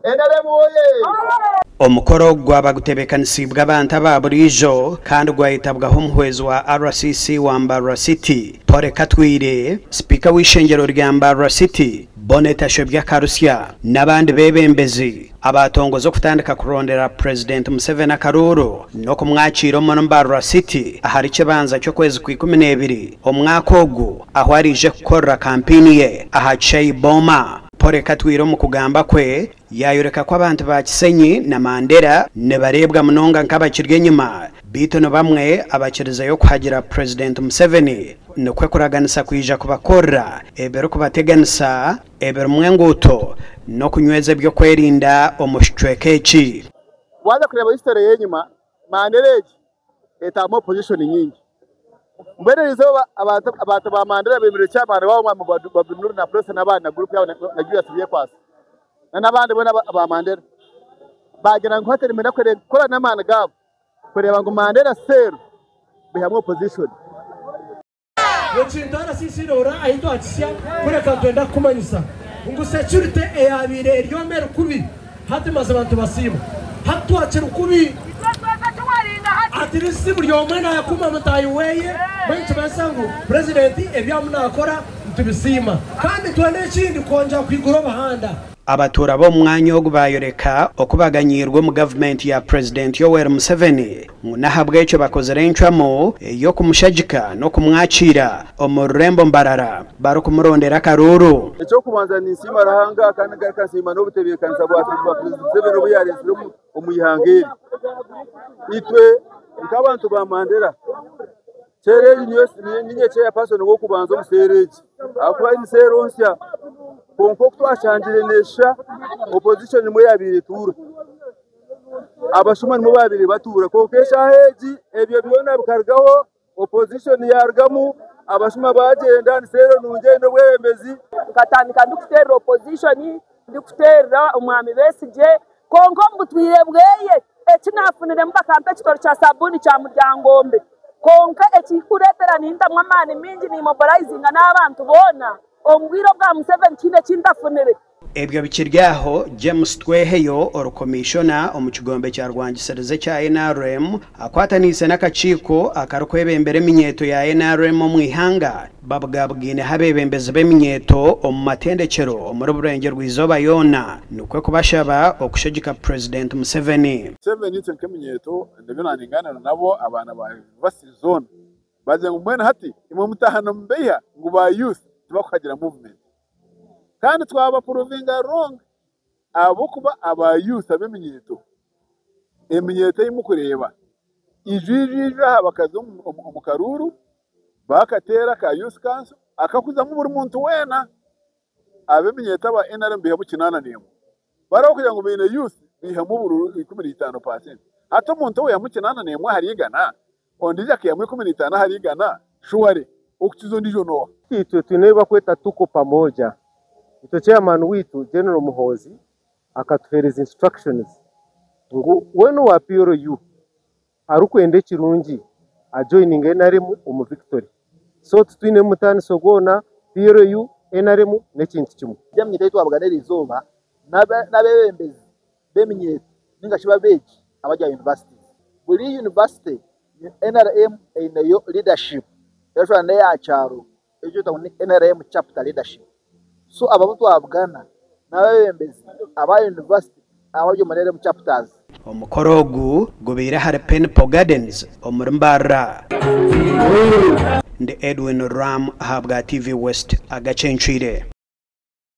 NRM oye. Omukoro gw'abagutebekanisiibwa abantu ababurijo kandi gwayitabwaho omuhwezi wa RCC wa Mbarara City Paul Katwire, Speaker w'ishengero rya Mbarara City Bonnet Ashobya Karusya n'abandi bebembezi abatongoza kutandika kurondera President Museveni akaruru no kumwakira mu Mbarara City ahari kibanza cyo kwezi kwa 12 omwaka ogu aho arije gukora kampeni ye aha Chaiboma. Paul Katwire mu kugamba kwe yayoreka ko abantu ba Kisenyi na Mandera ne barebwa munonga nk'abakirye nyuma bitono bamwe abakiriza yo kuhagira President Museveni no kwekuraganisa kwija kubakora ebero kubateganisa ebero mwenguto no kunyweza byo kwerinda omushwekeki. Waza kureba history yenyuma Mandera etamo position nyingi. Mbere izo abantu ba Mandera bemere cyabana bawo mu Babinuru na Press n'abana group yawo na Julius Yekwasi n'abandi bona ba Mandera bagira ngo hateremera kora n'amana gabo kureba ngo Mandera seru bihamwe position yocindara sisirora ahito atisya kureka twenda kumanyisa ngo security eyabire ryomera kubi hati maze abantu basima hatu akira kubi atirisi buri omwana yakuma mutayi weye benshi basangu president ebyamuna akora tubisima kandi twende kindi konja kwigoro bahanda. Abatura bo mwanya wo bayoreka okubaganyirwa mu government ya President Yoweri Museveni nahabwe icyo bakozere ncwamo yo kumushagika no kumwakira omurembo Mbarara baro kumurondera karuru icyo kubanza ni sima rahanga kandi garakasima no butebekanisa bwa President Museveni obuyarezwe omuyihangeri itwe nkabantu ba Mandera Sereri ninye cya person wo kubanza umusereji akuba ni seronsya konko twashanjire nesha opposition mu yabiri tura abashuma mu babiri batura kokesha heji ebyo byona bikargaho opposition yargamu abashuma bagenda ni sero nungendo bwembezi katandika ndukutera opposition ndukutera umwami besije konko mbutwire bweye ekinafunire mbakampe kitoro cha sabuni cha muryangombe konka ekikuretera ninda mwamani mingi ni mobilizing n'abantu bona omwiro bwa Museveni kine kindafunire ebyo bikiryaho James Tweheyo orukomishona omukigombe cya Rwangisereze cya NRM akwatanise n'akaciko akarukwebembere minyeto ya NRM mu ihanga babwabwine habebembeze beminyeto omumatendekero muri burenge rwizoba yona nukwe kubashaba okushagika President Museveni. Museveni tsenke minyeto ndabinaningana nabo abana ba University Zone baze ngumwena hati imwe mutahano mbeya ngo ba youth tubakagira movement kandi twaba provinga wrong abo kuba aba youth abeminyeto eminyeto yimukureba ijijija bakaza mu karuru bakatera ka youth council akakuza mu buri muntu wena abeminyeto aba NRM bihabu kinana nemo baraho kugira ngo bene youth bihamu buru 15% hato muntu we yamukinana nemo harigana ondija ke yamu 15 harigana shuware okukizo ndijo no itwe tuneba kweta tuko pamoja. Ito chairman witu General Muhozi akatuhereza instructions ngo wenu wa PRU arukwende kirungi ajoining NRM mu Victory so twine mutani sogona PRU NRM nekintu kimwe byamye tayitwa abaganira izoba nabebembezi beminyeto ningashiba beji abajya university buri university NRM einayo leadership yashwa ne yacharo ejo ta NRM chapter leadership so ababutu abugana nabebembezi aba university abajo manere mu chapters omukorogu gubira hari Penpal Gardens omurmbara ndi Edwin Ram habwa TV West agacenchire.